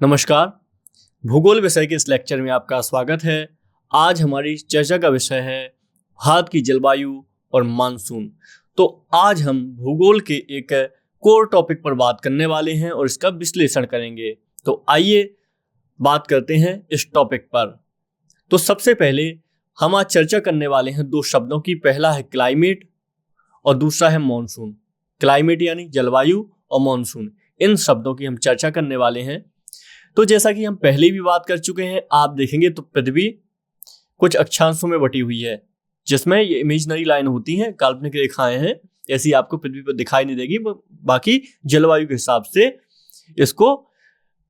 नमस्कार। भूगोल विषय के इस लेक्चर में आपका स्वागत है। आज हमारी चर्चा का विषय है भारत की जलवायु और मानसून। तो आज हम भूगोल के एक कोर टॉपिक पर बात करने वाले हैं और इसका विश्लेषण करेंगे। तो आइए बात करते हैं इस टॉपिक पर। तो सबसे पहले हम आज चर्चा करने वाले हैं दो शब्दों की। पहला है क्लाइमेट और दूसरा है मॉनसून। क्लाइमेट यानी जलवायु और मॉनसून, इन शब्दों की हम चर्चा करने वाले हैं। तो जैसा कि हम पहले भी बात कर चुके हैं, आप देखेंगे तो पृथ्वी कुछ अक्षांशों में बटी हुई है, जिसमें ये इमेजिनरी लाइन होती हैं, काल्पनिक रेखाएं हैं। ऐसी आपको पृथ्वी पर दिखाई नहीं देगी, बाकी जलवायु के हिसाब से इसको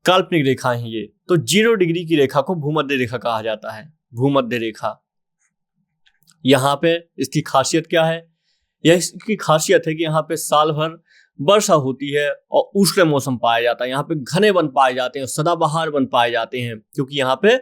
काल्पनिक रेखाएं हैं ये। तो 0 डिग्री की रेखा को भूमध्य रेखा कहा जाता है। भूमध्य रेखा, यहाँ पे इसकी खासियत क्या है? यह इसकी खासियत है कि यहाँ पे साल भर वर्षा होती है और उष्ण मौसम पाया जाता है। यहाँ पे घने वन पाए जाते हैं, सदाबहार वन पाए जाते हैं, क्योंकि यहाँ पे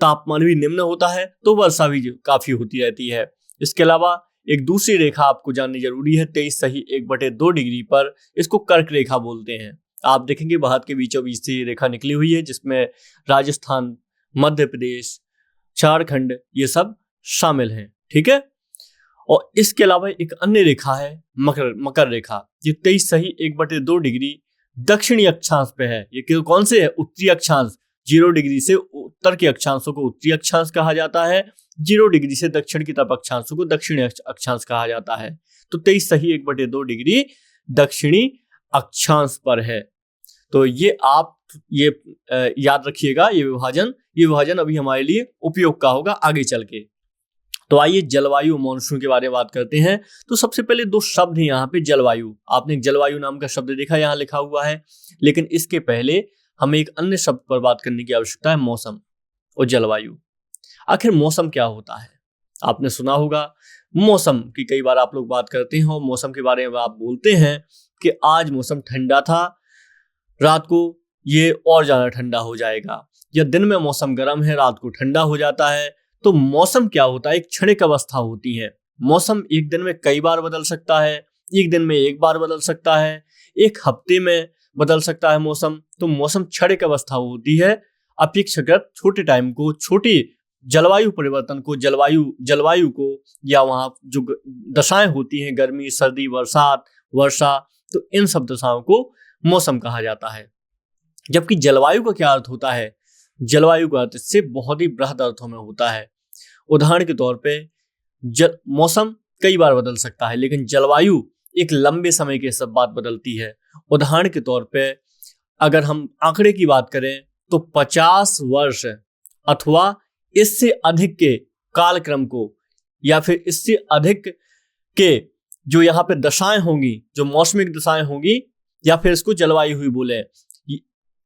तापमान भी निम्न होता है तो वर्षा भी काफी होती रहती है। इसके अलावा एक दूसरी रेखा आपको जाननी जरूरी है, 23.1/2 डिग्री पर, इसको कर्क रेखा बोलते हैं। आप देखेंगे भारत के बीचों बीच से ये रेखा निकली हुई है, जिसमें राजस्थान, मध्य प्रदेश, झारखंड ये सब शामिल हैं। ठीक है। और इसके अलावा एक अन्य रेखा है मकर रेखा। ये 23.1/2 डिग्री दक्षिणी अक्षांश पे है। ये कौन से है? उत्तरी अक्षांश। 0 डिग्री से उत्तर के अक्षांशों को उत्तरी अक्षांश कहा जाता है, 0 डिग्री से दक्षिण की तरफ अक्षांशों को दक्षिणी अक्षांश कहा जाता है। तो 23.1/2 डिग्री दक्षिणी अक्षांश पर है। तो ये आप याद रखिएगा। ये विभाजन अभी हमारे लिए उपयोग का होगा आगे चल के। तो आइए जलवायु मॉनसून के बारे में बात करते हैं। तो सबसे पहले दो शब्द हैं यहाँ पे। जलवायु, आपने जलवायु नाम का शब्द देखा यहाँ लिखा हुआ है, लेकिन इसके पहले हमें एक अन्य शब्द पर बात करने की आवश्यकता है, मौसम और जलवायु। आखिर मौसम क्या होता है? आपने सुना होगा मौसम की, कई बार आप लोग बात करते हैं और मौसम के बारे में आप बोलते हैं कि आज मौसम ठंडा था, रात को ये और ज्यादा ठंडा हो जाएगा, या दिन में मौसम गर्म है, रात को ठंडा हो जाता है। तो मौसम क्या होता है? एक क्षणिक अवस्था होती है। मौसम एक दिन में कई बार बदल सकता है, एक दिन में एक बार बदल सकता है, एक हफ्ते में बदल सकता है मौसम। तो मौसम क्षणिक अवस्था होती है। अपेक्षाकृत छोटे टाइम को, छोटी जलवायु परिवर्तन को, जलवायु को, या वहाँ जो दशाएं होती हैं, गर्मी, सर्दी, बरसात, वर्षा, तो इन सब दशाओं को मौसम कहा जाता है। जबकि जलवायु का क्या अर्थ होता है? जलवायु का अर्थ इससे बहुत ही बृहद अर्थों में होता है। उदाहरण के तौर पे मौसम कई बार बदल सकता है, लेकिन जलवायु एक लंबे समय के सब बात बदलती है। उदाहरण के तौर पे अगर हम आंकड़े की बात करें तो 50 वर्ष अथवा इससे अधिक के कालक्रम को, या फिर इससे अधिक के जो यहाँ पे दशाएं होंगी, जो मौसमिक दशाएं होंगी, या फिर इसको जलवायु ही बोले,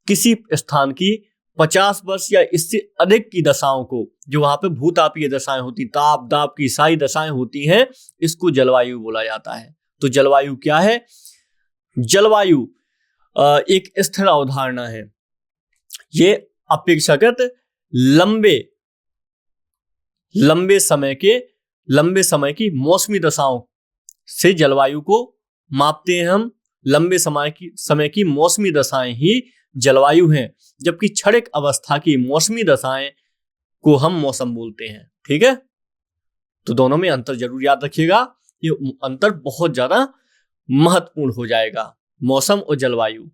किसी स्थान की 50 वर्ष या इससे अधिक की दशाओं को, जो वहां पे भूतापीय दशाएं होती, ताप दाप की सारी दशाएं होती हैं, इसको जलवायु बोला जाता है। तो जलवायु क्या है? जलवायु एक स्थिर अवधारणा है। ये अपेक्षाकृत लंबे समय की मौसमी दशाओं से जलवायु को मापते हैं हम। लंबे समय की मौसमी दशाएं ही जलवायु हैं, जबकि क्षणिक अवस्था की मौसमी दशाएं को हम मौसम बोलते हैं। ठीक है। तो दोनों में अंतर जरूर याद रखिएगा, ये अंतर बहुत ज्यादा महत्वपूर्ण हो जाएगा, मौसम और जलवायु।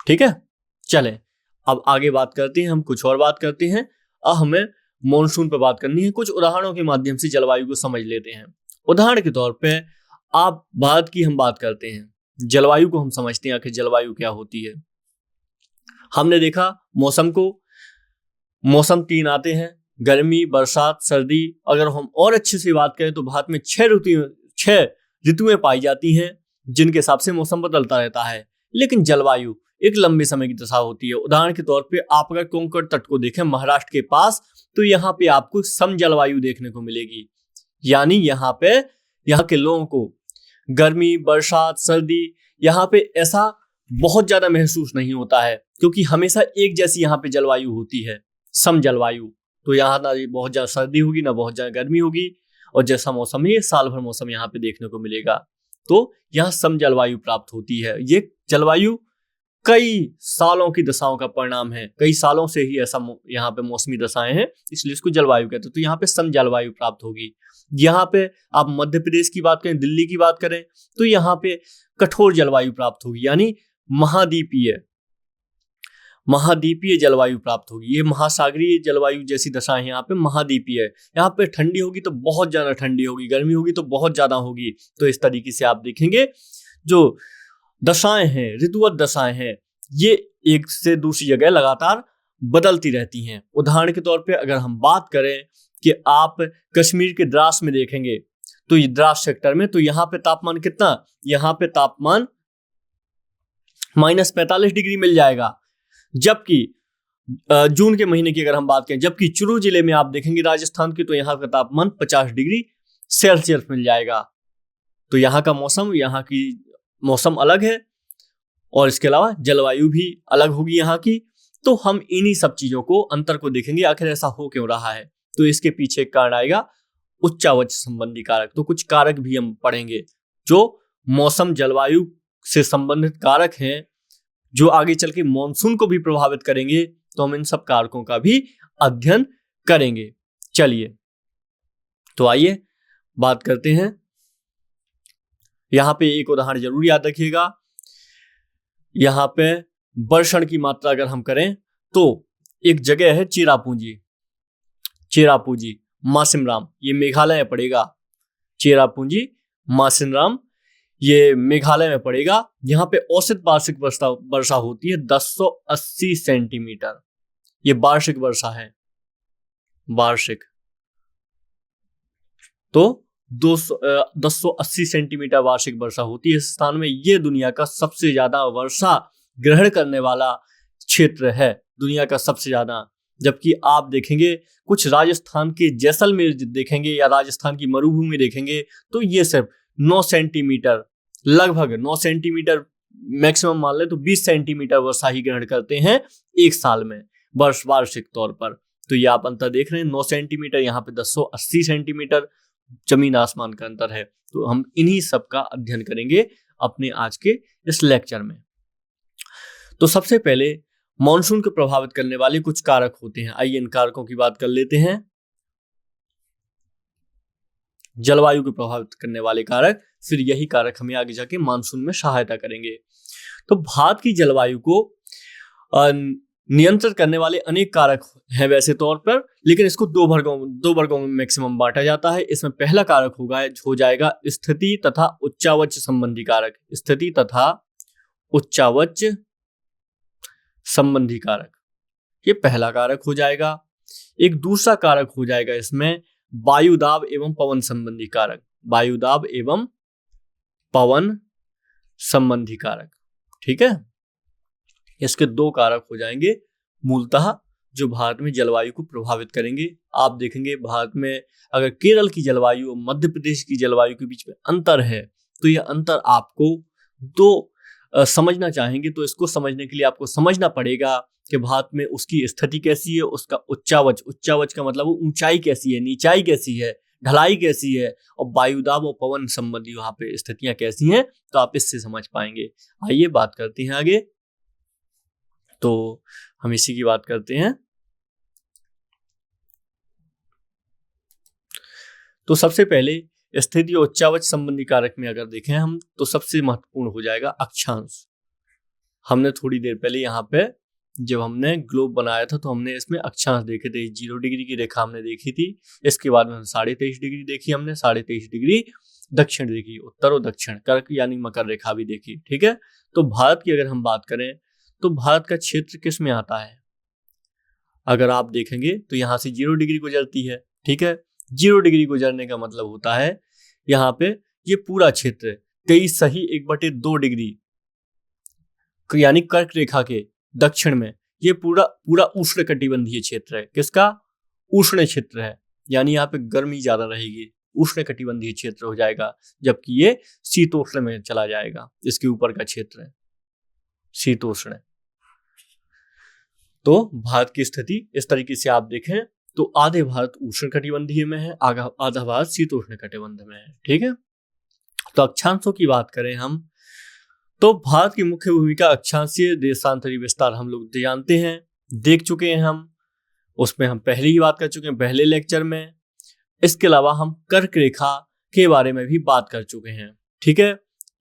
ठीक है। चलें अब आगे बात करते हैं, हम कुछ और बात करते हैं। अब हमें मॉनसून पर बात करनी है। कुछ उदाहरणों के माध्यम से जलवायु को समझ लेते हैं। उदाहरण के तौर पे आप भारत की हम बात करते हैं, जलवायु को हम समझते हैं आखिर जलवायु क्या होती है। हमने देखा मौसम को, मौसम 3 आते हैं, गर्मी, बरसात, सर्दी। अगर हम और अच्छे से बात करें तो भारत में 6 ऋतुएं पाई जाती हैं, जिनके हिसाब से मौसम बदलता रहता है। लेकिन जलवायु एक लंबे समय की दशा होती है। उदाहरण के तौर पे आप अगर कोंकण तट को देखें महाराष्ट्र के पास, तो यहाँ पे आपको सम जलवायु देखने को मिलेगी। यानी यहाँ के लोगों को गर्मी, बरसात, सर्दी यहाँ पे ऐसा बहुत ज्यादा महसूस नहीं होता है, क्योंकि हमेशा एक जैसी यहाँ पे जलवायु होती है, सम जलवायु। तो यहाँ ना बहुत ज्यादा सर्दी होगी, ना बहुत ज्यादा गर्मी होगी, और जैसा मौसम है साल भर मौसम यहाँ पे देखने को मिलेगा। तो यहाँ सम जलवायु प्राप्त होती है। ये जलवायु कई सालों की दशाओं का परिणाम है। कई सालों से ही ऐसा यहाँ पे मौसमी दशाएं हैं, इसलिए इसको जलवायु कहते हैं। तो यहाँ पे सम जलवायु प्राप्त होगी। यहाँ पे आप मध्य प्रदेश की बात करें, दिल्ली की बात करें, तो यहाँ पे कठोर जलवायु प्राप्त होगी, यानी महाद्वीपीय जलवायु प्राप्त होगी। ये महासागरीय जलवायु जैसी दशाएं यहाँ पे महाद्वीपीय है। यहाँ पे ठंडी होगी तो बहुत ज्यादा ठंडी होगी, गर्मी होगी तो बहुत ज्यादा होगी। तो इस तरीके से आप देखेंगे जो दशाएं हैं, ऋतुवत दशाएं हैं, ये एक से दूसरी जगह लगातार बदलती रहती हैं। उदाहरण के तौर पे अगर हम बात करें कि आप कश्मीर के द्रास में देखेंगे, तो ये द्रास सेक्टर में, तो यहाँ पे तापमान कितना, यहाँ पे तापमान -45 डिग्री मिल जाएगा। जबकि जून के महीने की अगर हम बात करें, जबकि चुरू जिले में आप देखेंगे राजस्थान के, तो यहाँ का तापमान 50 डिग्री सेल्सियस मिल जाएगा। तो यहाँ का मौसम, यहाँ की मौसम अलग है और इसके अलावा जलवायु भी अलग होगी यहाँ की। तो हम इन्हीं सब चीजों को, अंतर को देखेंगे, आखिर ऐसा हो क्यों रहा है। तो इसके पीछे एक कारण आएगा उच्चावच संबंधी कारक। तो कुछ कारक भी हम पढ़ेंगे जो मौसम जलवायु से संबंधित कारक हैं, जो आगे चल के मॉनसून को भी प्रभावित करेंगे। तो हम इन सब कारकों का भी अध्ययन करेंगे। चलिए तो आइए बात करते हैं। यहां पे एक उदाहरण जरूर याद रखिएगा। यहां पे वर्षण की मात्रा अगर हम करें तो एक जगह है चेरापूंजी मासिनराम, ये मेघालय में पड़ेगा। चेरापूंजी मासिनराम ये मेघालय में पड़ेगा। यहाँ पे औसत वार्षिक वर्षा होती है 1080 सेंटीमीटर। ये वार्षिक वर्षा है, वार्षिक। तो 1080 सेंटीमीटर वार्षिक वर्षा होती है इस स्थान में। ये दुनिया का सबसे ज्यादा वर्षा ग्रहण करने वाला क्षेत्र है, दुनिया का सबसे ज्यादा। जबकि आप देखेंगे कुछ राजस्थान के जैसलमेर देखेंगे या राजस्थान की मरुभूमि देखेंगे, तो ये सिर्फ 9 सेंटीमीटर, लगभग 9 सेंटीमीटर, मैक्सिमम मान ले तो 20 सेंटीमीटर वर्षा ही ग्रहण करते हैं एक साल में, वार्षिक तौर पर। तो ये आप अंतर देख रहे हैं, 9 सेंटीमीटर, यहाँ पे 1080 सेंटीमीटर, जमीन आसमान का अंतर है। तो हम इन्हीं सब का अध्ययन करेंगे अपने आज के इस लेक्चर में। तो सबसे पहले मॉनसून को प्रभावित करने वाले कुछ कारक होते हैं। आइए इन कारकों की बात कर लेते हैं। जलवायु को प्रभावित करने वाले कारक, फिर यही कारक हमें आगे जाके मानसून में सहायता करेंगे। तो भारत की जलवायु को नियंत्रित करने वाले अनेक कारक हैं वैसे तौर पर, लेकिन इसको दो वर्गों में मैक्सिमम बांटा जाता है। इसमें पहला कारक हो जाएगा स्थिति तथा उच्चावच संबंधी कारक। स्थिति तथा उच्चावच संबंधी कारक, ये पहला कारक हो जाएगा। एक दूसरा कारक हो जाएगा इसमें वायुदाब एवं पवन संबंधी कारक। वायुदाब एवं पवन संबंधी कारक, ठीक है। इसके दो कारक हो जाएंगे मूलतः, जो भारत में जलवायु को प्रभावित करेंगे। आप देखेंगे भारत में अगर केरल की जलवायु और मध्य प्रदेश की जलवायु के बीच में अंतर है, तो यह अंतर आपको दो समझना चाहेंगे तो इसको समझने के लिए आपको समझना पड़ेगा कि भारत में उसकी स्थिति कैसी है, उसका उच्चावच का मतलब ऊंचाई कैसी है, नीचाई कैसी है, ढलाई कैसी है, और वायुदाब और पवन संबंधी वहां पे स्थितियां कैसी हैं, तो आप इससे समझ पाएंगे। आइए बात करते हैं आगे। तो हम इसी की बात करते हैं। तो सबसे पहले स्थिति और उच्चावच संबंधी कारक में अगर देखें हम, तो सबसे महत्वपूर्ण हो जाएगा अक्षांश। हमने थोड़ी देर पहले यहाँ पे जब हमने ग्लोब बनाया था, तो हमने इसमें अक्षांश देखे थे। 0 डिग्री की रेखा हमने देखी थी, इसके बाद में 23.5 डिग्री देखी हमने, 23.5 डिग्री दक्षिण देखी, उत्तर और दक्षिण, कर्क यानी मकर रेखा भी देखी, ठीक है। तो भारत की अगर हम बात करें तो भारत का क्षेत्र किस में आता है, अगर आप देखेंगे तो यहाँ से 0 डिग्री गुजरती है, ठीक है। 0 डिग्री गुजरने का मतलब होता है यहाँ पे ये पूरा क्षेत्र 23.1/2 डिग्री यानी कर्क रेखा के दक्षिण में ये पूरा उष्णकटिबंधीय क्षेत्र है। किसका? उष्ण क्षेत्र है, यानी यहाँ पे गर्मी ज्यादा रहेगी, उष्णकटिबंधीय क्षेत्र हो जाएगा। जबकि ये शीतोष्ण में चला जाएगा, इसके ऊपर का क्षेत्र है शीतोष्ण। तो भारत की स्थिति इस तरीके से आप देखें तो आधे भारत उष्णकटिबंधीय में है, आधा भारत शीतोष्ण कटिबंध में है, ठीक है। तो अक्षांशों की बात करें हम तो भारत की मुख्य भूमिका अक्षांशीय देशांतरी विस्तार हम लोग जानते हैं, देख चुके हैं हम, उसमें हम पहले ही बात कर चुके हैं पहले लेक्चर में। इसके अलावा हम कर्क रेखा के बारे में भी बात कर चुके हैं, ठीक है।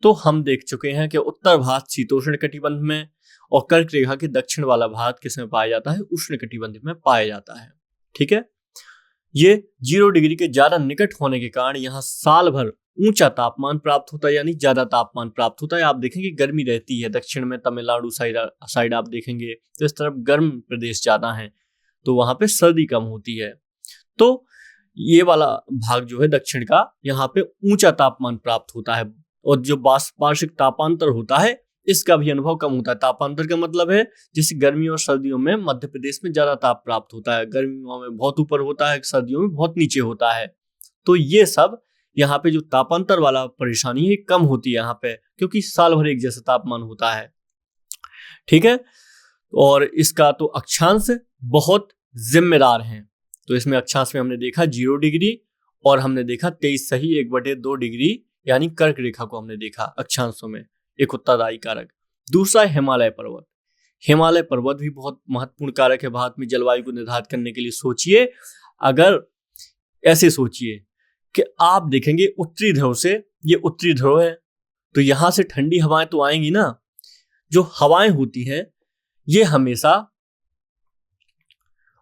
तो हम देख चुके हैं कि उत्तर भारत शीतोष्ण कटिबंध में और कर्क रेखा के दक्षिण वाला भारत किसमें पाया जाता है, उष्ण कटिबंध में पाया जाता है, ठीक है। ये 0 डिग्री के ज्यादा निकट होने के कारण यहाँ साल भर ऊंचा तापमान प्राप्त होता है, यानी ज्यादा तापमान प्राप्त होता है। आप देखेंगे गर्मी रहती है, दक्षिण में तमिलनाडु साइड आप देखेंगे तो इस तरफ गर्म प्रदेश ज्यादा है, तो वहां पे सर्दी कम होती है। तो ये वाला भाग जो है दक्षिण का, यहाँ पे ऊंचा तापमान प्राप्त होता है और जो वार्षिक तापांतर होता है इसका भी अनुभव कम होता है। तापांतर का मतलब है जैसे गर्मियों और सर्दियों में मध्य प्रदेश में ज्यादा ताप प्राप्त होता है, गर्मियों में बहुत ऊपर होता है, सर्दियों में बहुत नीचे होता है। तो ये सब यहाँ पे जो तापांतर वाला परेशानी है कम होती है यहाँ पे, क्योंकि साल भर एक जैसा तापमान होता है, ठीक है। और इसका तो अक्षांश बहुत जिम्मेदार है। तो इसमें अक्षांश में हमने देखा 0 डिग्री और हमने देखा 23 सही 1/2 डिग्री यानी कर्क रेखा को हमने देखा अक्षांशों में, एक उत्तरदायी कारक। दूसरा है हिमालय पर्वत। हिमालय पर्वत भी बहुत महत्वपूर्ण कारक है भारत में जलवायु को निर्धारित करने के लिए। सोचिए, अगर ऐसे सोचिए कि आप देखेंगे उत्तरी ध्रुव से, ये उत्तरी ध्रुव है, तो यहां से ठंडी हवाएं तो आएंगी ना। जो हवाएं होती हैं ये हमेशा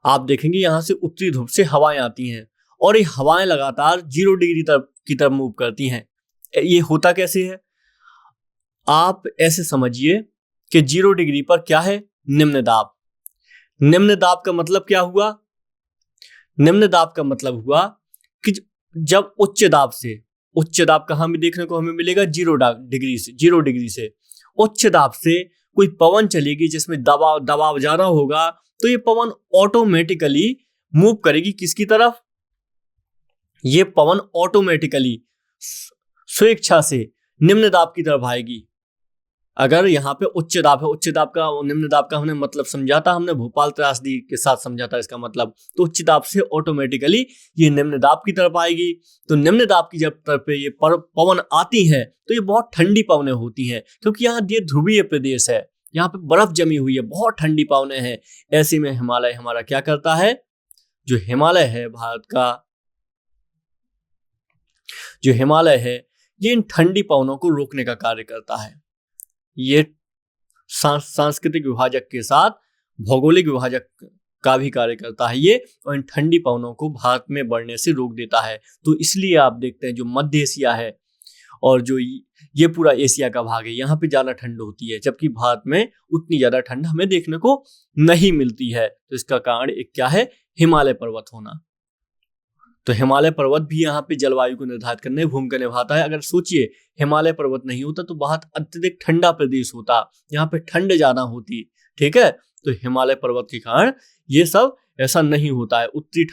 आप देखेंगे यहां से उत्तरी ध्रुव से हवाएं आती हैं और ये हवाएं लगातार 0 डिग्री की तरफ मूव करती हैं। ये होता कैसे है, आप ऐसे समझिए कि 0 डिग्री पर क्या है, निम्न दाब। निम्न दाब का मतलब क्या हुआ, निम्न दाब का मतलब हुआ कि जब उच्च दाब से, उच्च दाब कहां भी देखने को हमें मिलेगा 0 डिग्री से उच्च दाब से कोई पवन चलेगी जिसमें दबाव ज्यादा होगा, तो ये पवन ऑटोमेटिकली मूव करेगी किसकी तरफ, ये पवन ऑटोमेटिकली स्वेच्छा से निम्न दाब की तरफ आएगी। अगर यहाँ पे उच्च दाब है, उच्च दाब का निम्न दाब का हमने मतलब समझा था, हमने भोपाल त्रासदी के साथ समझा था इसका मतलब। तो उच्च दाब से ऑटोमेटिकली ये निम्न दाब की तरफ आएगी। तो निम्न दाब की जब तरफ ये पवन आती है तो ये बहुत ठंडी पवनें होती हैं, क्योंकि यहाँ ये ध्रुवीय प्रदेश है, यहाँ पे बर्फ जमी हुई है, बहुत ठंडी पवनें हैं। ऐसे में हिमालय हमारा क्या करता है, जो हिमालय है भारत का, जो हिमालय है ये इन ठंडी पवनों को रोकने का कार्य करता है। ये सांस्कृतिक विभाजक के साथ भौगोलिक विभाजक का भी कार्य करता है ये, और इन ठंडी पवनों को भारत में बढ़ने से रोक देता है। तो इसलिए आप देखते हैं जो मध्य एशिया है और जो ये पूरा एशिया का भाग है, यहाँ पे ज्यादा ठंड होती है, जबकि भारत में उतनी ज्यादा ठंड हमें देखने को नहीं मिलती है। तो इसका कारण एक क्या है, हिमालय पर्वत होना। तो हिमालय पर्वत भी यहाँ पे जलवायु को निर्धारित करने में भूमिका निभाता है। अगर सोचिए हिमालय पर्वत नहीं होता तो बहुत अत्यधिक ठंडा प्रदेश होता, यहाँ पे ठंड ज्यादा होती, ठीक है। तो हिमालय पर्वत के कारण ये सब ऐसा नहीं होता है। उत्तरी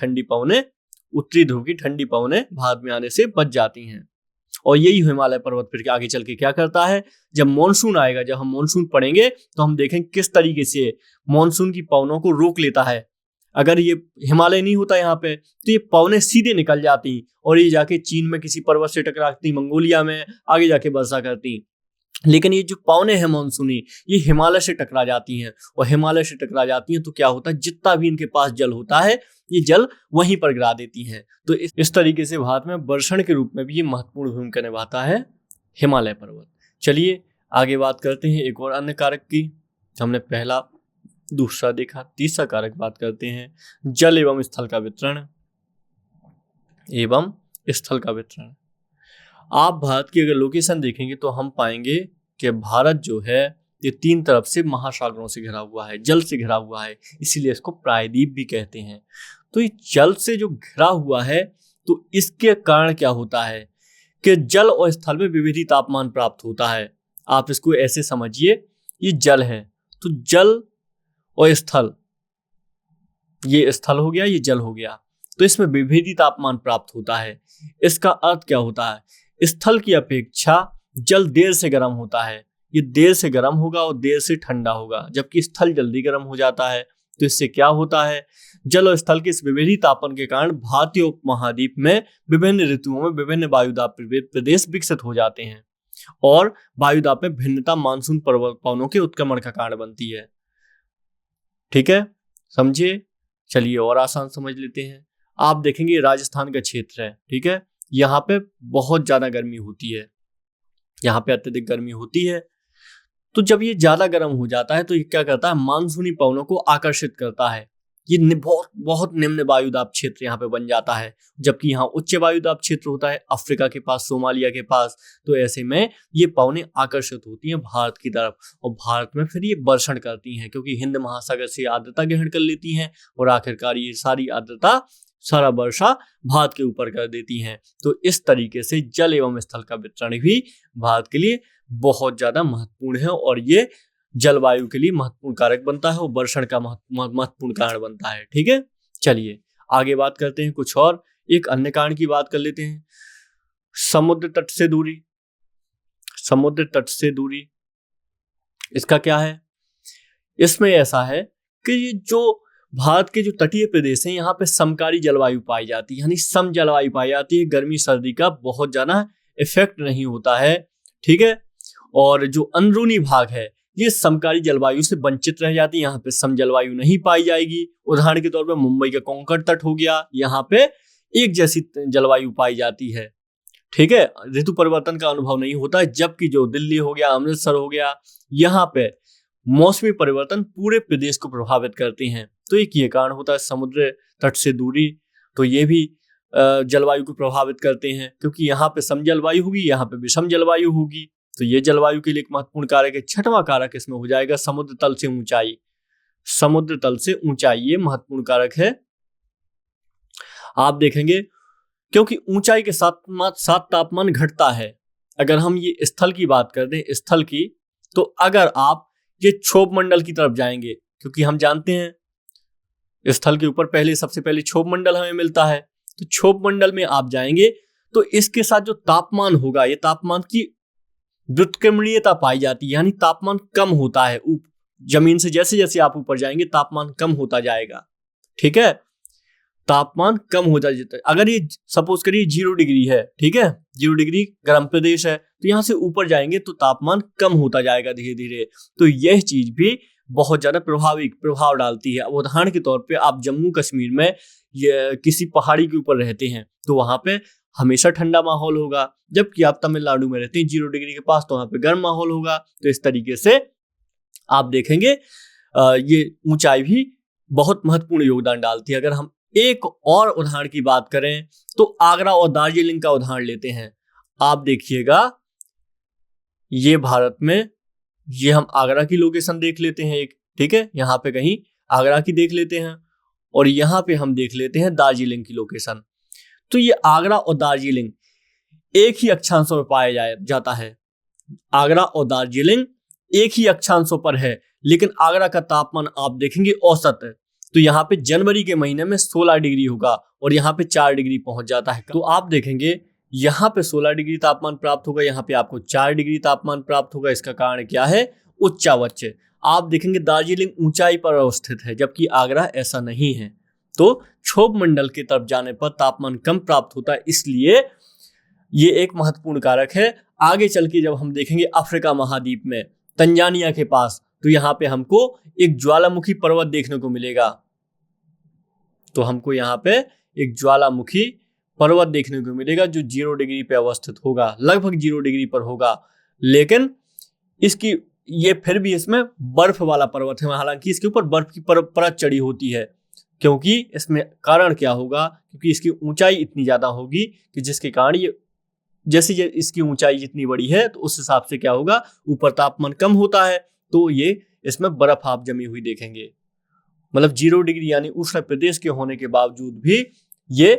ध्रुव की ठंडी पवनें भारत में आने से बच जाती हैं। और यही हिमालय पर्वत फिर आगे चल के क्या करता है, जब मॉनसून आएगा, जब हम मॉनसून पढ़ेंगे तो हम देखेंगे किस तरीके से मॉनसून की पवनों को रोक लेता है। अगर ये हिमालय नहीं होता यहाँ पे तो ये पवनें सीधे निकल जाती और ये जाके चीन में किसी पर्वत से टकराती, मंगोलिया में आगे जाके वर्षा करती। लेकिन ये जो पवनें हैं मानसूनी, ये हिमालय से टकरा जाती हैं, और हिमालय से टकरा जाती हैं तो क्या होता है, जितना भी इनके पास जल होता है ये जल वहीं पर गिरा देती हैं। तो इस तरीके से भारत में वर्षण के रूप में भी ये महत्वपूर्ण भूमिका निभाता है हिमालय पर्वत। चलिए आगे बात करते हैं एक और अन्य कारक की। हमने पहला दूसरा देखा, तीसरा कारक बात करते हैं, जल एवं स्थल का वितरण। आप भारत की अगर लोकेशन देखेंगे तो हम पाएंगे कि भारत जो है ये 3 तरफ से महासागरों से घिरा हुआ है, जल से घिरा हुआ है, इसीलिए इसको प्रायद्वीप भी कहते हैं। तो ये जल से जो घिरा हुआ है, तो इसके कारण क्या होता है कि जल और स्थल में विविध तापमान प्राप्त होता है। आप इसको ऐसे समझिए, ये जल है तो जल और स्थल, ये स्थल हो गया, ये जल हो गया, तो इसमें विभेदी तापमान प्राप्त होता है। इसका अर्थ क्या होता है, स्थल की अपेक्षा जल देर से गर्म होता है, ये देर से गर्म होगा और देर से ठंडा होगा, जबकि स्थल जल्दी गर्म हो जाता है। तो इससे क्या होता है, जल और स्थल के इस विभेदी तापन के कारण भारतीय उपमहाद्वीप में विभिन्न ऋतुओं में विभिन्न वायुदाब प्रदेश विकसित हो जाते हैं। और वायुदाब में भिन्नता मानसून पवनों के उत्क्रमण का कारण बनती है। ठीक है, समझिए। चलिए और आसान समझ लेते हैं। आप देखेंगे राजस्थान का क्षेत्र है, ठीक है, यहाँ पे बहुत ज्यादा गर्मी होती है, यहाँ पे अत्यधिक गर्मी होती है। तो जब ये ज्यादा गर्म हो जाता है तो ये क्या करता है, मानसूनी पवनों को आकर्षित करता है। ये बहुत बहुत निम्न वायुदाब क्षेत्र यहाँ पे बन जाता है, जबकि यहाँ उच्च वायुदाब क्षेत्र होता है अफ्रीका के पास, सोमालिया के पास। तो ऐसे में ये पवनें आकर्षित होती हैं भारत की तरफ, और भारत में फिर ये वर्षण करती हैं, क्योंकि हिंद महासागर से आर्द्रता ग्रहण कर लेती हैं और आखिरकार ये सारी आर्द्रता, सारा वर्षा भारत के ऊपर कर देती हैं। तो इस तरीके से जल एवं स्थल का वितरण भी भारत के लिए बहुत ज्यादा महत्वपूर्ण है, और ये जलवायु के लिए महत्वपूर्ण कारक बनता है और वर्षण का महत्वपूर्ण कारण बनता है। ठीक है, चलिए आगे बात करते हैं कुछ और। एक अन्य कारण की बात कर लेते हैं, समुद्र तट से दूरी। समुद्र तट से दूरी, इसका क्या है? इसमें ऐसा है कि ये जो भारत के जो तटीय प्रदेश हैं, यहाँ पे समकारी जलवायु पाई जाती है, यानी सम जलवायु पाई जाती है। गर्मी सर्दी का बहुत ज्यादा इफेक्ट नहीं होता है, ठीक है। और जो अंदरूनी भाग है ये समकारी जलवायु से वंचित रह जाती है, यहाँ पे सम जलवायु नहीं पाई जाएगी। उदाहरण के तौर पे मुंबई का कोंकण तट हो गया, यहाँ पे एक जैसी जलवायु पाई जाती है, ठीक है, ऋतु परिवर्तन का अनुभव नहीं होता है। जबकि जो दिल्ली हो गया, अमृतसर हो गया, यहाँ पे मौसमी परिवर्तन पूरे प्रदेश को प्रभावित करते हैं। तो एक ये कारण होता है समुद्र तट से दूरी। तो ये भी जलवायु को प्रभावित करते हैं, क्योंकि यहाँ पे सम जलवायु होगी, यहाँ पे विषम जलवायु होगी। तो ये जलवायु के लिए एक महत्वपूर्ण कारक है। छठवां कारक इसमें हो जाएगा समुद्र तल से ऊंचाई। समुद्र तल से ऊंचाई ये महत्वपूर्ण कारक है। आप देखेंगे क्योंकि ऊंचाई के साथ साथ तापमान घटता है। अगर हम ये स्थल की बात कर दें, स्थल की, तो अगर आप ये क्षोभ मंडल की तरफ जाएंगे, क्योंकि हम जानते हैं स्थल के ऊपर पहले सबसे पहले क्षोभ मंडल हमें मिलता है, तो क्षोभ मंडल में आप जाएंगे तो इसके साथ जो तापमान होगा, ये तापमान की व्युत्क्रमणीयता पाई जाती है, यानी तापमान कम होता है। जमीन से जैसे जैसे आप ऊपर जाएंगे तापमान कम होता जाएगा, ठीक है, तापमान कम हो जाता है। अगर ये सपोज करिए 0 डिग्री है, ठीक है, 0 डिग्री गर्म प्रदेश है, तो यहां से ऊपर जाएंगे तो तापमान कम होता जाएगा धीरे धीरे। तो यह चीज भी बहुत ज्यादा प्रभाव डालती है। उदाहरण के तौर पे आप जम्मू कश्मीर में किसी पहाड़ी के ऊपर रहते हैं तो वहां पे हमेशा ठंडा माहौल होगा, जबकि आप तमिलनाडु में रहते हैं 0 डिग्री के पास, तो वहां पे गर्म माहौल होगा। तो इस तरीके से आप देखेंगे ये ऊंचाई भी बहुत महत्वपूर्ण योगदान डालती है। अगर हम एक और उदाहरण की बात करें तो आगरा और दार्जिलिंग का उदाहरण लेते हैं। आप देखिएगा ये भारत में, ये हम आगरा की लोकेशन देख लेते हैं एक, ठीक है, यहाँ पे कहीं आगरा की देख लेते हैं, और यहाँ पे हम देख लेते हैं दार्जिलिंग की लोकेशन। तो ये आगरा और दार्जिलिंग एक ही अक्षांशों में पाया जाता है। आगरा और दार्जिलिंग एक ही अक्षांशों पर है, लेकिन आगरा का तापमान आप देखेंगे औसत है, तो यहाँ पे जनवरी के महीने में 16 डिग्री होगा और यहाँ पे 4 डिग्री पहुंच जाता है। तो आप देखेंगे यहाँ पे 16 डिग्री तापमान प्राप्त होगा, यहाँ पे आपको 4 डिग्री तापमान प्राप्त होगा। इसका कारण क्या है? उच्चावच। आप देखेंगे दार्जिलिंग ऊंचाई पर अवस्थित है, जबकि आगरा ऐसा नहीं है। तो क्षोभ मंडल की तरफ जाने पर तापमान कम प्राप्त होता है, इसलिए ये एक महत्वपूर्ण कारक है। आगे चल के जब हम देखेंगे अफ्रीका महाद्वीप में तंजानिया के पास, तो यहाँ पे हमको एक ज्वालामुखी पर्वत देखने को मिलेगा। तो हमको यहाँ पे एक ज्वालामुखी पर्वत देखने को मिलेगा जो 0 डिग्री पे अवस्थित होगा, लगभग 0 डिग्री पर होगा। लेकिन इसकी ये फिर भी इसमें बर्फ वाला पर्वत है, हालांकि इसके ऊपर बर्फ की परत चढ़ी होती है। क्योंकि इसमें कारण क्या होगा? क्योंकि इसकी ऊंचाई इतनी ज्यादा होगी कि जिसके कारण ये जैसे इसकी ऊंचाई जितनी बड़ी है तो उस हिसाब से क्या होगा, ऊपर तापमान कम होता है, तो ये इसमें बर्फ आप जमी हुई देखेंगे। मतलब 0 डिग्री यानी उष्ण प्रदेश के होने के बावजूद भी ये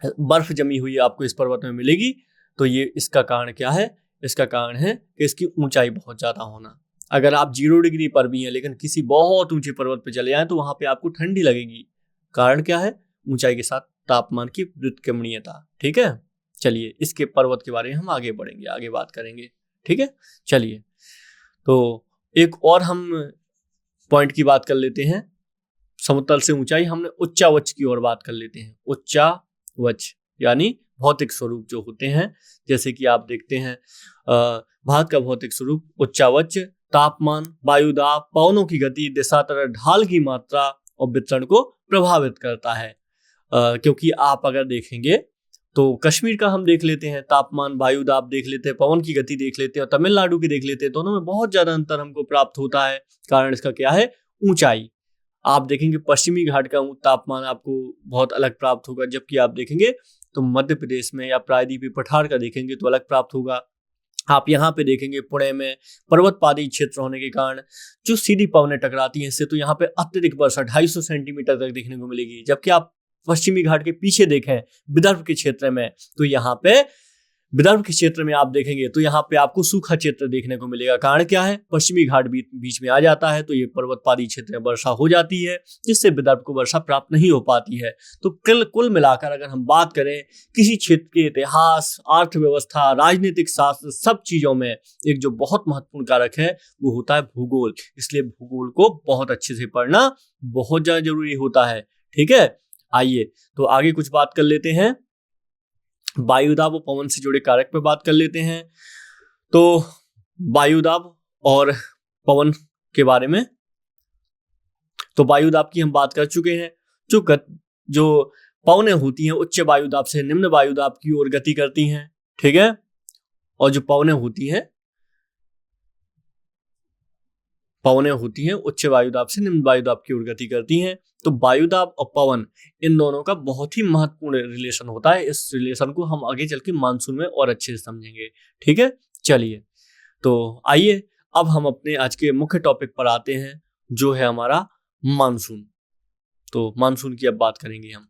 बर्फ जमी हुई आपको इस पर्वत में मिलेगी। तो ये इसका कारण क्या है? इसका कारण है कि इसकी ऊंचाई बहुत ज्यादा होना। अगर आप 0 डिग्री पर भी हैं लेकिन किसी बहुत ऊंचे पर्वत पर चले जाएं तो वहां पे आपको ठंडी लगेगी। कारण क्या है? ऊंचाई के साथ तापमान की व्युत्क्रमणीयता। ठीक है, चलिए इसके पर्वत के बारे में हम आगे बढ़ेंगे, आगे बात करेंगे। ठीक है, चलिए तो एक और हम पॉइंट की बात कर लेते हैं। समुद्र तल से ऊंचाई, हमने उच्चावच की ओर बात कर लेते हैं। उच्चावच यानी भौतिक स्वरूप जो होते हैं, जैसे कि आप देखते हैं भारत का भौतिक स्वरूप उच्चावच, तापमान, वायुदाब, पवनों की गति, दिशा, तरह, ढाल की मात्रा और वितरण को प्रभावित करता है। क्योंकि आप अगर देखेंगे तो कश्मीर का हम देख लेते हैं, तापमान, वायुदाब देख लेते हैं, पवन की गति देख लेते हैं, और तमिलनाडु की देख लेते हैं, दोनों में बहुत ज्यादा अंतर हमको प्राप्त होता है। कारण इसका क्या है? ऊंचाई। आप देखेंगे पश्चिमी घाट का तापमान आपको बहुत अलग प्राप्त होगा, जबकि आप देखेंगे तो मध्य प्रदेश में या प्रायद्वीपीय पठार का देखेंगे तो अलग प्राप्त होगा। आप यहाँ पे देखेंगे पुणे में पर्वतपाती क्षेत्र होने के कारण जो सीधी पवनें टकराती हैं इससे, तो यहाँ पे अत्यधिक वर्षा 250 सेंटीमीटर तक देखने को मिलेगी। जबकि आप पश्चिमी घाट के पीछे देखें विदर्भ के क्षेत्र में, तो यहाँ पे विदर्भ के क्षेत्र में आप देखेंगे तो यहाँ पे आपको सूखा क्षेत्र देखने को मिलेगा। कारण क्या है? पश्चिमी घाट बीच में आ जाता है, तो ये पर्वतपाती क्षेत्र में वर्षा हो जाती है, जिससे विदर्भ को वर्षा प्राप्त नहीं हो पाती है। तो कुल मिलाकर अगर हम बात करें किसी क्षेत्र के इतिहास, अर्थव्यवस्था, राजनीतिक शास्त्र, सब चीजों में एक जो बहुत महत्वपूर्ण कारक है वो होता है भूगोल। इसलिए भूगोल को बहुत अच्छे से पढ़ना बहुत ज्यादा जरूरी होता है। ठीक है, आइए तो आगे कुछ बात कर लेते हैं। वायुदाब और पवन से जुड़े कारक पे बात कर लेते हैं। तो वायुदाब और पवन के बारे में, तो वायुदाब की हम बात कर चुके हैं। जो पवनें होती हैं उच्च वायुदाब से निम्न वायुदाब की ओर गति करती हैं। ठीक है, और जो पवनें होती हैं उच्च वायुदाब से निम्न वायुदाब की ओर गति करती हैं। तो वायुदाब और पवन इन दोनों का बहुत ही महत्वपूर्ण रिलेशन होता है। इस रिलेशन को हम आगे चल के मानसून में और अच्छे से समझेंगे। ठीक है, चलिए तो आइए अब हम अपने आज के मुख्य टॉपिक पर आते हैं, जो है हमारा मानसून। तो मानसून की अब बात करेंगे हम।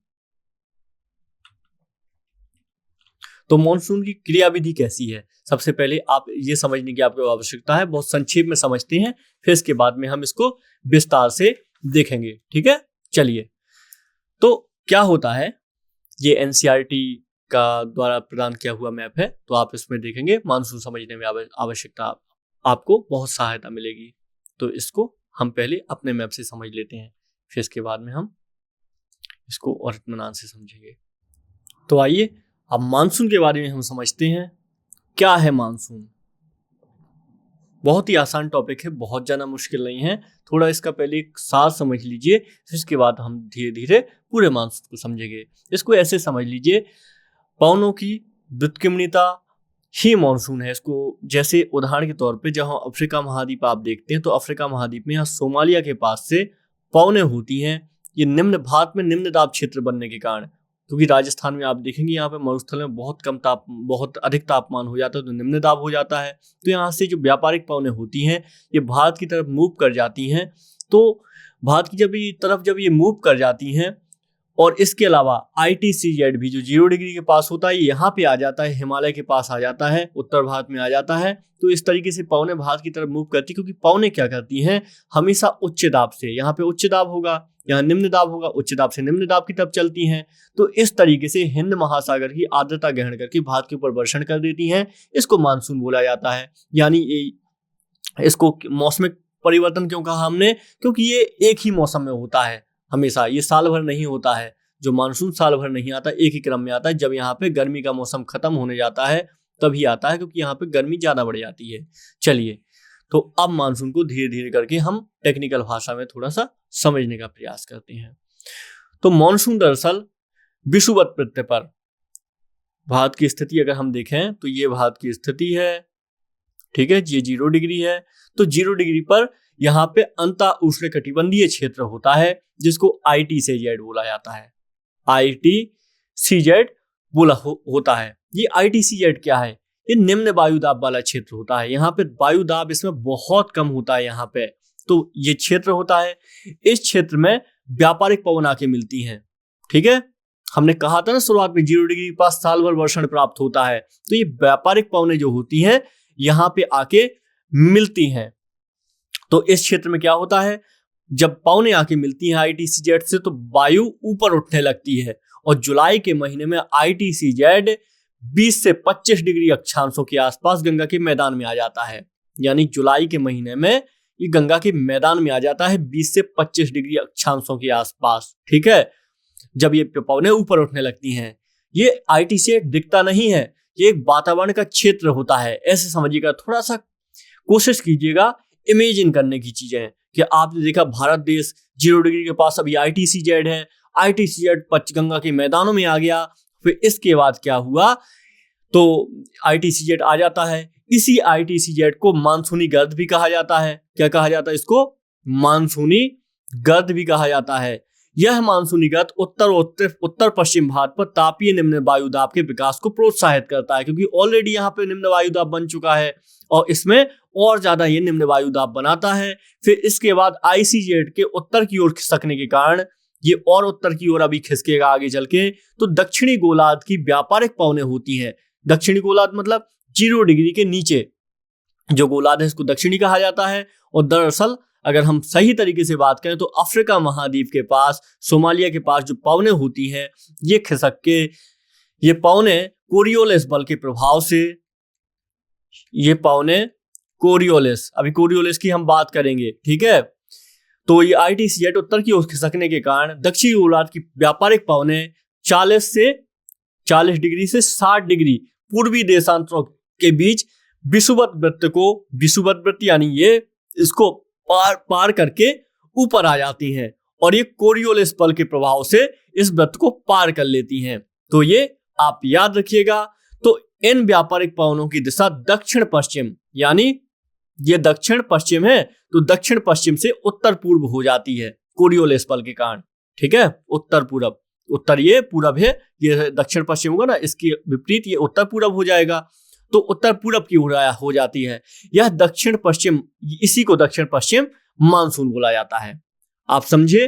तो मानसून की क्रियाविधि कैसी है? सबसे पहले आप ये समझने की आपको आवश्यकता है, बहुत संक्षेप में समझते हैं, फिर इसके बाद में हम इसको विस्तार से देखेंगे। ठीक है, चलिए तो क्या होता है, ये एनसीईआरटी का द्वारा प्रदान किया हुआ मैप है, तो आप इसमें देखेंगे मानसून समझने में आवश्यकता आपको बहुत सहायता मिलेगी। तो इसको हम पहले अपने मैप से समझ लेते हैं, फिर इसके बाद में हम इसको और इत्मीनान से समझेंगे। तो आइए अब मानसून के बारे में हम समझते हैं। क्या है मानसून? बहुत ही आसान टॉपिक है, बहुत ज़्यादा मुश्किल नहीं है। थोड़ा इसका पहले एक सार समझ लीजिए, फिर इसके बाद हम धीरे धीरे पूरे मानसून को समझेंगे। इसको ऐसे समझ लीजिए, पवनों की व्युत्क्रमणिता ही मानसून है। इसको जैसे उदाहरण के तौर पे जहाँ अफ्रीका महाद्वीप आप देखते हैं, तो अफ्रीका महाद्वीप में यहाँ सोमालिया के पास से पवनें होती हैं। ये भारत में निम्न दाब क्षेत्र बनने के कारण, क्योंकि राजस्थान में आप देखेंगे यहाँ पे मरुस्थल में बहुत अधिक तापमान हो जाता है, तो निम्न दाब हो जाता है। तो यहाँ से जो व्यापारिक पवनें होती हैं ये भारत की तरफ मूव कर जाती हैं। तो भारत की जब ये मूव कर जाती हैं, और इसके अलावा ITCZ भी जो 0 डिग्री के पास होता है यहाँ पे आ जाता है, हिमालय के पास आ जाता है, उत्तर भारत में आ जाता है। तो इस तरीके से पवनें भारत की तरफ मूव करती, क्योंकि पवनें क्या करती हैं, हमेशा उच्च दाब से, यहाँ पे उच्च दाब होगा, यहाँ निम्न दाब होगा, उच्च दाब से निम्न दाब की तरफ चलती हैं। तो इस तरीके से हिंद महासागर की आर्द्रता ग्रहण करके भारत के ऊपर वर्षण कर देती हैं। इसको मानसून बोला जाता है। यानी इसको मौसमिक परिवर्तन क्यों कहा हमने? क्योंकि ये एक ही मौसम में होता है हमेशा, ये साल भर नहीं होता है। जो मानसून साल भर नहीं आता, एक ही क्रम में आता है। जब यहाँ पे गर्मी का मौसम खत्म होने जाता है तभी आता है, क्योंकि यहाँ पे गर्मी ज्यादा बढ़ जाती है। चलिए तो अब मानसून को धीरे धीरे करके हम टेक्निकल भाषा में थोड़ा सा समझने का प्रयास करते हैं। तो मानसून दरअसल विषुवत वृत्त पर भारत की स्थिति अगर हम देखें तो ये भारत की स्थिति है। ठीक है, ये 0 डिग्री है। तो 0 डिग्री पर यहाँ पे अंतः उष्णकटिबंधीय क्षेत्र होता है, जिसको ITCZ बोला जाता है। ITCZ होता है। ये ITCZ क्या है? ये निम्न वायुदाब वाला क्षेत्र होता है। यहाँ पे वायुदाब इसमें बहुत कम होता है यहाँ पे, तो ये क्षेत्र होता है। इस क्षेत्र में व्यापारिक पवन आके मिलती हैं। ठीक है, हमने कहा था ना शुरुआत में 0 डिग्री के पास साल भर वर्षण प्राप्त होता है। तो ये व्यापारिक पवनें जो होती हैं यहाँ पे आके मिलती हैं। तो इस क्षेत्र में क्या होता है, जब पवनें आके मिलती हैं ITCZ से, तो वायु ऊपर उठने लगती है, और जुलाई के महीने में ITCZ 20 से 25 डिग्री अक्षांशों के आसपास गंगा के मैदान में आ जाता है। यानी जुलाई के महीने में ये गंगा के मैदान में आ जाता है 20 से 25 डिग्री अक्षांशों के आसपास। ठीक है, जब ये पवनें ऊपर उठने लगती हैं, ये ITCH दिखता नहीं है, ये एक वातावरण का क्षेत्र होता है, ऐसे समझिएगा। थोड़ा सा कोशिश कीजिएगा इमेजिन करने की चीजें कि आपने देखा भारत देश 0 डिग्री के पास अभी ITCZ है, ITCZ पंचगंगा के मैदानों में आ गया, फिर इसके बाद क्या हुआ, तो ITCZ आ जाता है। इसी ITCZ को मानसूनी गर्द भी कहा जाता है। क्या कहा जाता है इसको? मानसूनी गर्द भी कहा जाता है। यह मानसूनी गर्द उत्तर पश्चिम भारत पर तापीय निम्न वायुदाब के विकास को प्रोत्साहित करता है, क्योंकि ऑलरेडी यहाँ पे निम्न वायुदाब बन चुका है और इसमें और ज्यादा ये निम्न वायुदाब बनाता है। फिर इसके बाद ICZ के उत्तर की ओर खिसकने के कारण ये और उत्तर की ओर अभी खिसकेगा आगे चल के, तो दक्षिणी गोलार्ध की व्यापारिक पवनें होती हैं। दक्षिणी गोलार्ध मतलब 0 डिग्री के नीचे जो गोलार्ध है इसको दक्षिणी कहा जाता है। और दरअसल अगर हम सही तरीके से बात करें तो अफ्रीका महाद्वीप के पास, सोमालिया के पास जो पवनें होती हैं, ये खिसक के ये पवनें कोरियोलिस बल के प्रभाव से, ये पवनें कोरियोलिस, अभी कोरियोलिस की हम बात करेंगे, ठीक है। तो ये ITCZ उत्तर की ओर खिसकने के कारण दक्षिणी गोलार्ध की व्यापारिक पवनें 40 डिग्री से 60 डिग्री पूर्वी देशांतरों के बीच विषुवत वृत्त यानी ये इसको पार करके ऊपर आ जाती हैं और ये कोरियोलिस बल के प्रभाव से इस वृत्त को पार कर लेती हैं। तो ये आप याद रखिएगा। तो इन व्यापारिक पवनों की दिशा दक्षिण पश्चिम, यानी ये दक्षिण पश्चिम है तो दक्षिण पश्चिम से उत्तर पूर्व हो जाती है कोरियोलिस बल के कारण, ठीक है। उत्तर पूरब, उत्तर ये पूरब है, ये दक्षिण पश्चिम होगा ना, इसके विपरीत ये उत्तर पूरब हो जाएगा, तो उत्तर पूरब की ओर हो जाती है। यह दक्षिण पश्चिम, इसी को दक्षिण पश्चिम मानसून बोला जाता है। आप समझे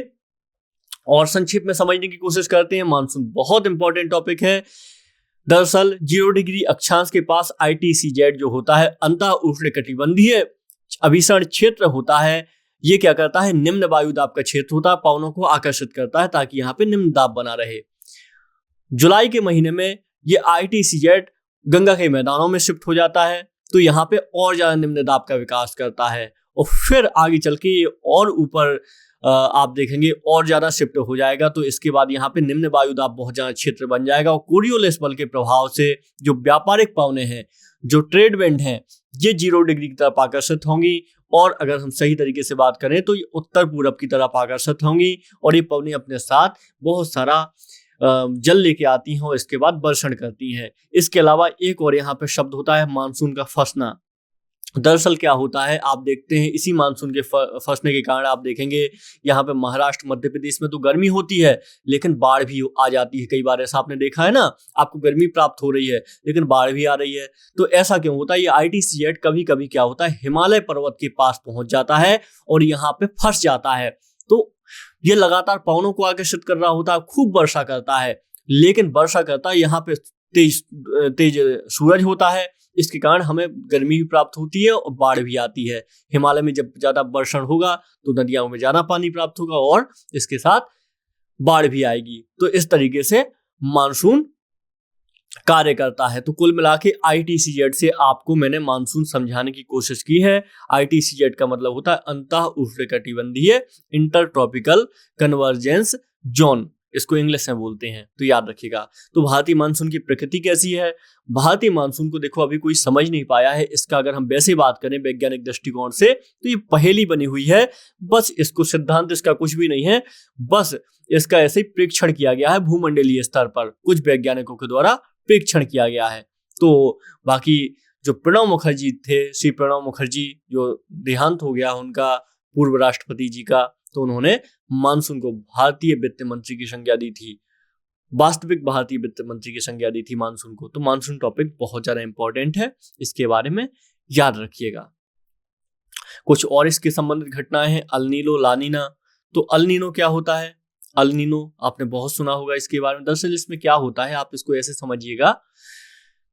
और संक्षिप्त में समझने की कोशिश करते हैं। मानसून बहुत इंपॉर्टेंट टॉपिक है। दरअसल 0 डिग्री अक्षांश के पास ITCZ जो होता है अंतः उष्णकटिबंधीय अभिसरण क्षेत्र होता है। ये क्या करता है? निम्न वायुदाब का क्षेत्र होता है, पवनों को आकर्षित करता है ताकि यहाँ पे निम्न दाब बना रहे। जुलाई के महीने में ये ITCZ गंगा के मैदानों में शिफ्ट हो जाता है, तो यहाँ पे और ज्यादा निम्न दाब का विकास करता है और फिर आगे चल के ये और ऊपर आप देखेंगे और ज्यादा शिफ्ट हो जाएगा। तो इसके बाद यहाँ पे निम्न वायुदाब बहुत ज्यादा क्षेत्र बन जाएगा और कोरियोलिस बल के प्रभाव से जो व्यापारिक पवनें हैं, जो ट्रेड विंड हैं, ये 0 डिग्री की तरफ आकर्षित होंगी और अगर हम सही तरीके से बात करें तो ये उत्तर पूरब की तरफ आकर्षित होंगी और ये पवनें अपने साथ बहुत सारा जल लेके आती हैं और इसके बाद वर्षण करती हैं। इसके अलावा एक और यहाँ पे शब्द होता है मानसून का फंसना। दरअसल क्या होता है, आप देखते हैं इसी मानसून के फंसने के कारण आप देखेंगे यहाँ पे महाराष्ट्र मध्य प्रदेश में तो गर्मी होती है लेकिन बाढ़ भी आ जाती है। कई बार ऐसा आपने देखा है ना, आपको गर्मी प्राप्त हो रही है लेकिन बाढ़ भी आ रही है। तो ऐसा क्यों होता है? ये ITCZ कभी कभी क्या होता है, हिमालय पर्वत के पास पहुंच जाता है और यहाँ पे फंस जाता है। तो ये लगातार पवनों को आकर्षित कर रहा होता है, खूब वर्षा करता है, लेकिन वर्षा करता है यहाँ पे तेज सूरज होता है, इसके कारण हमें गर्मी भी प्राप्त होती है और बाढ़ भी आती है। हिमालय में जब ज्यादा वर्षण होगा तो नदियों में ज्यादा पानी प्राप्त होगा और इसके साथ बाढ़ भी आएगी। तो इस तरीके से मानसून कार्य करता है। तो कुल मिला के ITCZ से आपको मैंने मानसून समझाने की कोशिश की है। ITCZ का मतलब होता है अंतः उष्णकटिबंधीय इंटर ट्रॉपिकल कन्वर्जेंस जोन, इसको इंग्लिश में बोलते हैं, तो याद रखिएगा। तो भारतीय मानसून की प्रकृति कैसी है? भारतीय मानसून को देखो अभी कोई समझ नहीं पाया है इसका, अगर हम वैसे बात करें वैज्ञानिक दृष्टिकोण से तो ये पहेली बनी हुई है। बस इसको सिद्धांत इसका कुछ भी नहीं है, बस इसका ऐसे ही परीक्षण किया गया है भूमंडलीय स्तर पर, कुछ वैज्ञानिकों के द्वारा परीक्षण किया गया है। तो बाकी जो प्रणब मुखर्जी थे, श्री प्रणब मुखर्जी जो देहांत हो गया उनका, पूर्व राष्ट्रपति जी का, तो उन्होंने मानसून को भारतीय वित्त मंत्री की संज्ञा दी थी, वास्तविक भारतीय वित्त मंत्री की संज्ञा दी थी मानसून को। तो मानसून टॉपिक बहुत ज्यादा इंपॉर्टेंट है, इसके बारे में याद रखिएगा। कुछ और इसके संबंधित घटनाएं हैं, अल नीनो, ला नीना। तो अल नीनो क्या होता है? अल नीनो आपने बहुत सुना होगा इसके बारे में। दरअसल इसमें क्या होता है, आप इसको ऐसे समझिएगा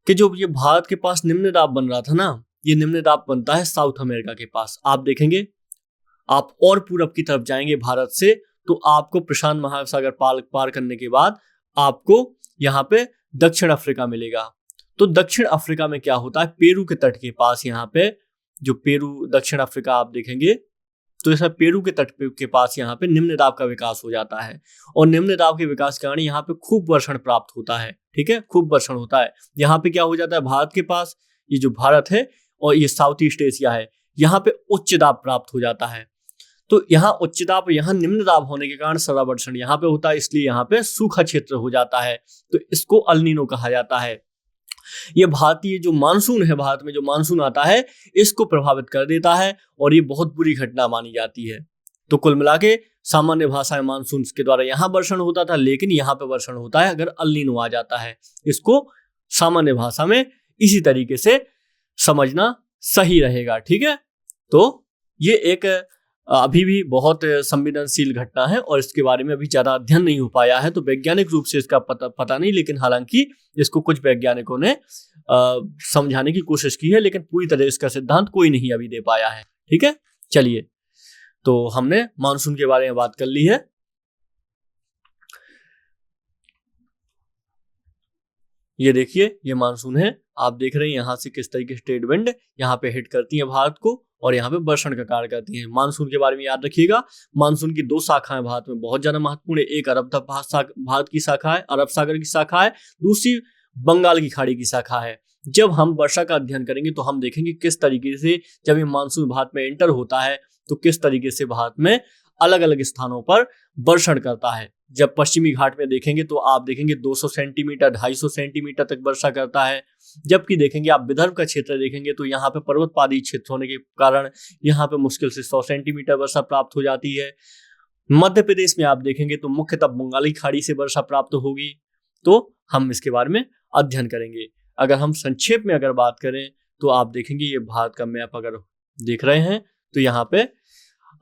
कि जो ये भारत के पास निम्न दाब बन रहा था ना, ये निम्न दाब बनता है साउथ अमेरिका के पास। आप देखेंगे आप और पूरब की तरफ जाएंगे भारत से तो आपको प्रशांत महासागर पार करने के बाद आपको यहाँ पे दक्षिण अफ्रीका मिलेगा। तो दक्षिण अफ्रीका में क्या होता है, पेरू के तट के पास, यहाँ पे जो पेरू दक्षिण अफ्रीका आप देखेंगे तो ऐसा पेरू के तट के पास यहाँ पे निम्न दाब का विकास हो जाता है और निम्न दाब के विकास के कारण यहाँ पे खूब वर्षण प्राप्त होता है। ठीक है, खूब वर्षण होता है। यहाँ पे क्या हो जाता है, भारत के पास ये जो भारत है और ये साउथ ईस्ट एशिया है, यहाँ पे उच्च दाब प्राप्त हो जाता है। तो यहाँ उच्च दाब, यहाँ निम्न दाब होने के कारण सदा वर्षण यहाँ पे होता है, इसलिए यहाँ पे सूखा क्षेत्र हो जाता है। तो इसको अल नीनो कहा जाता है। ये भारतीय जो मानसून है, भारत में जो मानसून आता है, इसको प्रभावित कर देता है और ये बहुत बुरी घटना मानी जाती है। तो कुल मिला के सामान्य भाषा में मानसून के द्वारा यहाँ वर्षण होता था, लेकिन यहाँ पे वर्षण होता है अगर अल नीनो आ जाता है। इसको सामान्य भाषा में इसी तरीके से समझना सही रहेगा। ठीक है, तो ये एक अभी भी बहुत संवेदनशील घटना है और इसके बारे में अभी ज्यादा अध्ययन नहीं हो पाया है, तो वैज्ञानिक रूप से इसका पता नहीं, लेकिन हालांकि इसको कुछ वैज्ञानिकों ने समझाने की कोशिश की है, लेकिन पूरी तरह इसका सिद्धांत कोई नहीं अभी दे पाया है। ठीक है, चलिए, तो हमने मानसून के बारे में बात कर ली है। ये देखिए, ये मानसून है, आप देख रहे हैं यहाँ से किस तरीके से ट्रेड विंड यहाँ पे हिट करती है भारत को और यहाँ पे वर्षण का कार्य करती है। मानसून के बारे में याद रखिएगा, मानसून की दो शाखाएं भारत में बहुत ज्यादा महत्वपूर्ण है। एक अरब भारत की शाखा है, अरब सागर की शाखा है, दूसरी बंगाल की खाड़ी की शाखा है। जब हम वर्षा का अध्ययन करेंगे तो हम देखेंगे किस तरीके से जब ये मानसून भारत में एंटर होता है तो किस तरीके से भारत में अलग अलग स्थानों पर वर्षण करता है। जब पश्चिमी घाट में देखेंगे तो आप देखेंगे 200 सेंटीमीटर 250 सेंटीमीटर तक वर्षा करता है, जबकि देखेंगे आप विदर्भ का क्षेत्र देखेंगे तो यहाँ पे पर्वतपादी क्षेत्र होने के कारण यहाँ पे मुश्किल से 100 सेंटीमीटर वर्षा प्राप्त हो जाती है। मध्य प्रदेश में आप देखेंगे तो मुख्यतः बंगाली खाड़ी से वर्षा प्राप्त होगी। तो हम इसके बारे में अध्ययन करेंगे। अगर हम संक्षेप में अगर बात करें तो आप देखेंगे ये भारत का मैप अगर देख रहे हैं तो यहाँ पे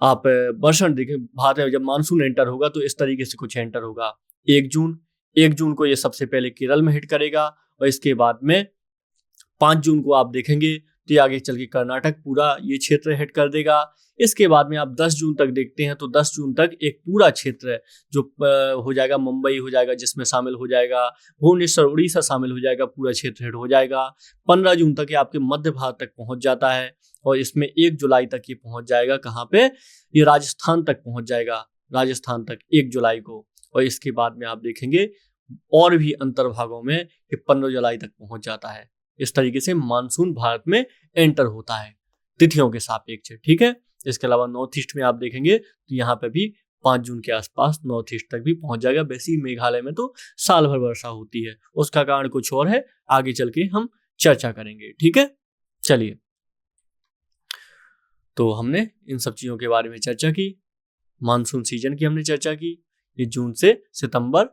आप वर्षण देखें, भारत में जब मानसून एंटर होगा तो इस तरीके से कुछ एंटर होगा। 1 जून को ये सबसे पहले केरल में हिट करेगा और इसके बाद में 5 जून को आप देखेंगे तो ये आगे चल के कर्नाटक पूरा ये क्षेत्र हिट कर देगा। इसके बाद में आप 10 जून तक देखते हैं तो 10 जून तक एक पूरा क्षेत्र जो हो जाएगा, मुंबई हो जाएगा जिसमें शामिल हो जाएगा, भुवनेश्वर उड़ीसा शामिल हो जाएगा, पूरा क्षेत्र हिट हो जाएगा। 15 जून तक ये आपके मध्य भारत तक पहुंच जाता है और इसमें 1 जुलाई तक ये पहुंच जाएगा। कहाँ पे? ये राजस्थान तक पहुंच जाएगा, राजस्थान तक 1 जुलाई को। और इसके बाद में आप देखेंगे और भी अंतर्भागों में ये 15 जुलाई तक पहुंच जाता है। इस तरीके से मानसून भारत में एंटर होता है तिथियों के सापेक्ष। ठीक है, इसके अलावा नॉर्थ ईस्ट में आप देखेंगे तो यहाँ पे भी 5 जून के आसपास नॉर्थ ईस्ट तक भी पहुंच जाएगा। वैसे ही मेघालय में तो साल भर वर्षा होती है, उसका कारण कुछ और है, आगे चल के हम चर्चा करेंगे। ठीक है, चलिए, तो हमने इन सब चीजों के बारे में चर्चा की। मानसून सीजन की हमने चर्चा की। ये जून से सितंबर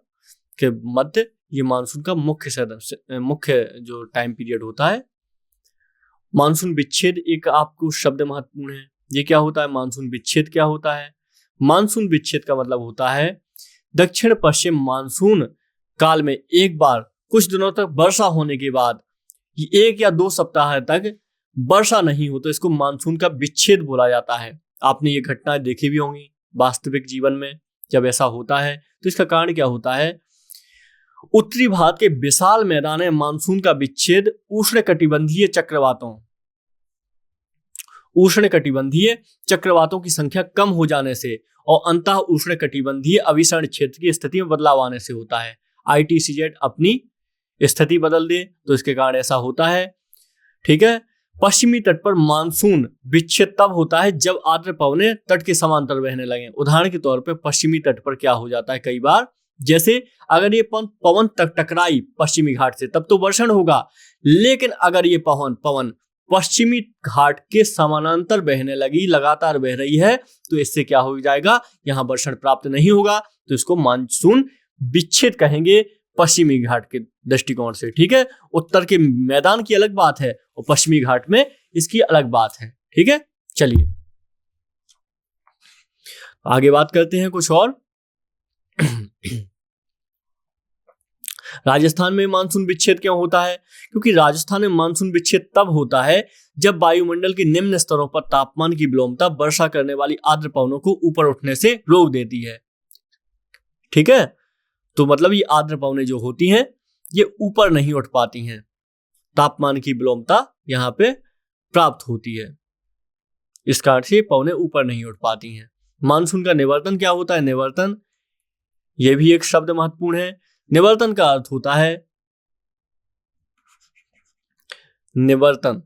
के मध्य ये मानसून का मुख्य जो टाइम पीरियड होता है। मानसून विच्छेद एक आपको शब्द महत्वपूर्ण है। ये क्या होता है? मानसून विच्छेद क्या होता है? मानसून विच्छेद का मतलब होता है दक्षिण पश्चिम मानसून काल में एक बार कुछ दिनों तक वर्षा होने के बाद 1 या 2 सप्ताह तक वर्षा नहीं हो तो इसको मानसून का विच्छेद बोला जाता है। आपने ये घटनाएं देखी भी होंगी वास्तविक जीवन में। जब ऐसा होता है तो इसका कारण क्या होता है? उत्तरी भारत के विशाल मैदान में मानसून का विच्छेद उष्णकटिबंधीय चक्रवातों की संख्या कम हो जाने से और अंतः उष्णकटिबंधीय अभिसरण क्षेत्र की स्थिति में बदलाव आने से होता है। ITCZ अपनी स्थिति बदल दे तो इसके कारण ऐसा होता है। ठीक है, पश्चिमी तट पर मानसून विच्छेद तब होता है जब आर्द्र पवनें तट के समांतर बहने लगे। उदाहरण के तौर पर पश्चिमी तट पर क्या हो जाता है कई बार, जैसे अगर ये पवन तक टकराई पश्चिमी घाट से तब तो वर्षण होगा, लेकिन अगर ये पवन पश्चिमी घाट के समानांतर बहने लगी, लगातार बह रही है, तो इससे क्या हो जाएगा? यहाँ वर्षण प्राप्त नहीं होगा, तो इसको मानसून विच्छेद कहेंगे पश्चिमी घाट के दृष्टिकोण से। ठीक है, उत्तर के मैदान की अलग बात है और पश्चिमी घाट में इसकी अलग बात है। ठीक है, चलिए आगे बात करते हैं कुछ और। राजस्थान में मानसून विच्छेद क्यों होता है? क्योंकि राजस्थान में मानसून विच्छेद तब होता है जब वायुमंडल के निम्न स्तरों पर तापमान की विलोमता वर्षा करने वाली आर्द्र पवनों को ऊपर उठने से रोक देती है। ठीक है, तो मतलब ये आर्द्र पवनें जो होती हैं ये ऊपर नहीं उठ पाती हैं, तापमान की विलोमता यहाँ पे प्राप्त होती है। इस कारण से पवनें ऊपर नहीं उठ पाती हैं। मानसून का निवर्तन क्या होता है? निवर्तन, यह भी एक शब्द महत्वपूर्ण है। निवर्तन का अर्थ होता है निवर्तन।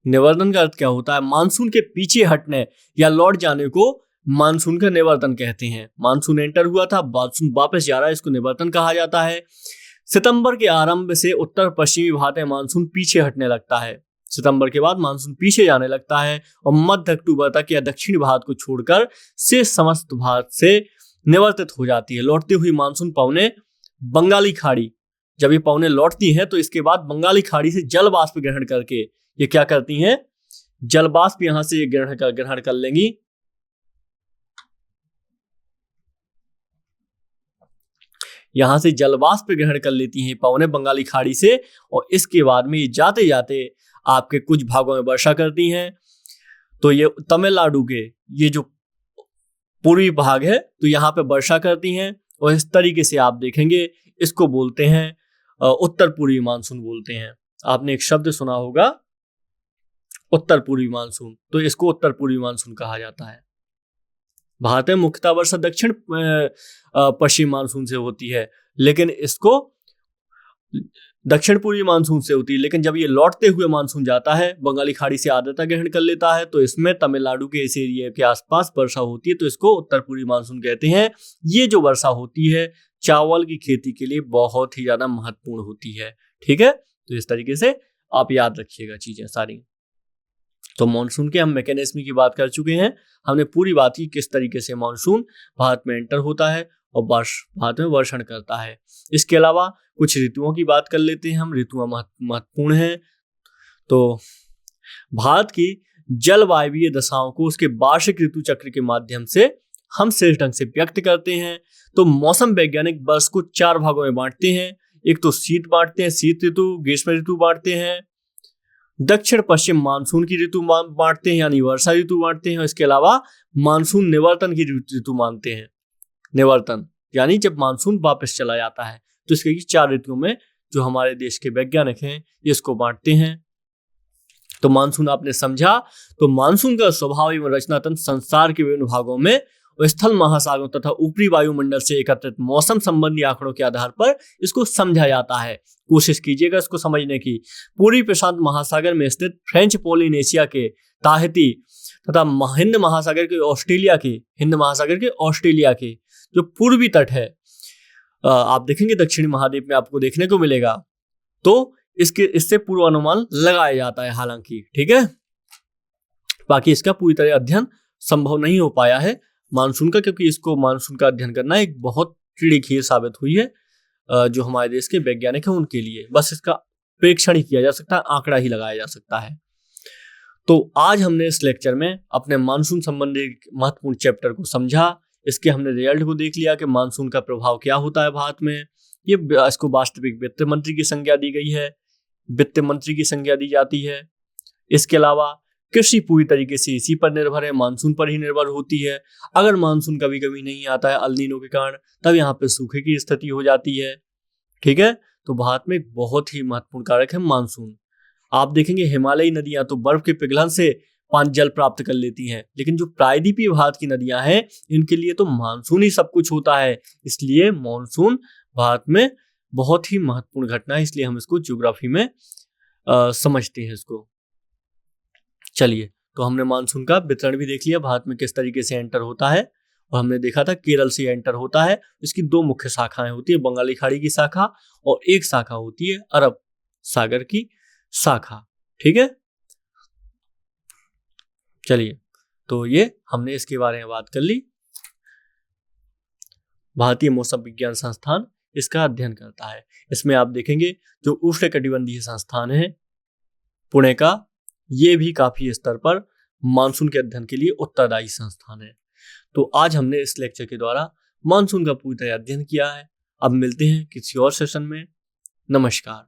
निवर्तन का अर्थ क्या होता है? मानसून के पीछे हटने या लौट जाने को मानसून का निवर्तन कहते हैं। मानसून एंटर हुआ था, मानसून वापस जा रहा है, इसको निवर्तन कहा जाता है। सितंबर के आरंभ से उत्तर पश्चिमी भाग में मानसून पीछे हटने लगता है। सितंबर के बाद मानसून पीछे जाने लगता है और मध्य अक्टूबर तक या दक्षिणी भारत को छोड़कर से समस्त भारत से निवर्तित हो जाती है। लौटती हुई मानसून पवनें बंगाली खाड़ी, जब ये पवनें लौटती हैं तो इसके बाद बंगाली खाड़ी से जल वाष्प ग्रहण करके ये क्या करती हैं? जल वाष्प यहां से ग्रहण कर लेंगी। यहां से जल वाष्प ग्रहण कर लेती हैं पवनें बंगाली खाड़ी से, और इसके बाद में ये जाते जाते आपके कुछ भागों में वर्षा करती हैं। तो ये तमिलनाडु के ये जो पूर्वी भाग है तो यहाँ पे वर्षा करती हैं, और इस तरीके से आप देखेंगे इसको बोलते हैं उत्तर पूर्वी मानसून बोलते हैं। आपने एक शब्द सुना होगा उत्तर पूर्वी मानसून, तो इसको उत्तर पूर्वी मानसून कहा जाता है। भारत में मुख्यतः वर्षा दक्षिण पश्चिम मानसून से होती है, लेकिन इसको दक्षिण पूर्वी मानसून से होती है। लेकिन जब ये लौटते हुए मानसून जाता है, बंगाली खाड़ी से आर्द्रता ग्रहण कर लेता है, तो इसमें तमिलनाडु के इस एरिया के आसपास वर्षा होती है, तो इसको उत्तर पूर्वी मानसून कहते हैं। ये जो वर्षा होती है चावल की खेती के लिए बहुत ही ज्यादा महत्वपूर्ण होती है। ठीक है, तो इस तरीके से आप याद रखिएगा चीजें सारी। तो मॉनसून के हम मैकेनिज्म की बात कर चुके हैं। हमने पूरी बात की किस तरीके से मॉनसून भारत में एंटर होता है और भारत में वर्षण करता है। इसके अलावा कुछ ऋतुओं की बात कर लेते हैं हम। ऋतुआं महत्वपूर्ण हैं। तो भारत की जलवायवीय दशाओं को उसके वार्षिक ऋतु चक्र के माध्यम से हम श्रेष्ठ ढंग से व्यक्त करते हैं। तो मौसम वैज्ञानिक वर्ष को 4 भागों में बांटते हैं। एक तो शीत बांटते हैं, शीत ऋतु, ग्रीष्म ऋतु बांटते हैं, दक्षिण पश्चिम मानसून की ऋतु बांटते हैं यानी वर्षा ऋतु बांटते हैं। इसके अलावा मानसून निवर्तन की ऋतु मानते हैं। निवर्तन यानी जब मानसून वापस चला जाता है। तो इसके 4 ऋतुओं में जो हमारे देश के वैज्ञानिक हैं इसको बांटते हैं। तो मानसून आपने समझा। तो मानसून का स्वभाव एवं रचना तंत्र संसार के विभिन्न भागों में स्थल महासागरों तथा ऊपरी वायुमंडल से एकत्रित मौसम संबंधी आंकड़ों के आधार पर इसको समझा जाता है। कोशिश कीजिएगा इसको समझने की। पूर्वी प्रशांत महासागर में स्थित फ्रेंच पोलिनेशिया के ताहिती तथा हिंद महासागर के ऑस्ट्रेलिया के जो पूर्वी तट है, आप देखेंगे दक्षिणी महाद्वीप में आपको देखने को मिलेगा। तो इससे पूर्वानुमान लगाया जाता है हालांकि। ठीक है, बाकी इसका पूरी तरह अध्ययन संभव नहीं हो पाया है मानसून का, क्योंकि इसको मानसून का अध्ययन करना एक बहुत कीड़ी खीर साबित हुई है जो हमारे देश के वैज्ञानिक हैं उनके लिए। बस इसका प्रेक्षण ही किया जा सकता है, आंकड़ा ही लगाया जा सकता है। तो आज हमने इस लेक्चर में अपने मानसून संबंधी महत्वपूर्ण चैप्टर को समझा। इसके हमने रिजल्ट को देख लिया कि मानसून का प्रभाव क्या होता है भारत में। इसको वास्तविक वित्त मंत्री की संज्ञा दी गई है, वित्त मंत्री की संज्ञा दी जाती है। इसके अलावा कृषि पूरी तरीके से इसी पर निर्भर है, मानसून पर ही निर्भर होती है। अगर मानसून कभी कभी नहीं आता है अल-नीनो के कारण, तब यहाँ पे सूखे की स्थिति हो जाती है। ठीक है, तो भारत में एक बहुत ही महत्वपूर्ण कारक है मानसून। आप देखेंगे हिमालयी नदियां तो बर्फ के पिघलन से पानी जल प्राप्त कर लेती हैं, लेकिन जो प्रायद्वीपीय भारत की नदियां हैं इनके लिए तो मानसून ही सब कुछ होता है। इसलिए मानसून भारत में बहुत ही महत्वपूर्ण घटना है, इसलिए हम इसको ज्योग्राफी में समझते हैं इसको। चलिए, तो हमने मानसून का वितरण भी देख लिया, भारत में किस तरीके से एंटर होता है, और हमने देखा था केरल से एंटर होता है। इसकी 2 मुख्य शाखाएं होती है, बंगाली खाड़ी की शाखा और एक शाखा होती है अरब सागर की शाखा। ठीक है, चलिए, तो ये हमने इसके बारे में बात कर ली। भारतीय मौसम विज्ञान संस्थान इसका अध्ययन करता है। इसमें आप देखेंगे जो उष्णकटिबंधीय संस्थान है पुणे का, ये भी काफी स्तर पर मानसून के अध्ययन के लिए उत्तरदायी संस्थान है। तो आज हमने इस लेक्चर के द्वारा मानसून का पूरी तरह अध्ययन किया है। अब मिलते हैं किसी और सेशन में। नमस्कार।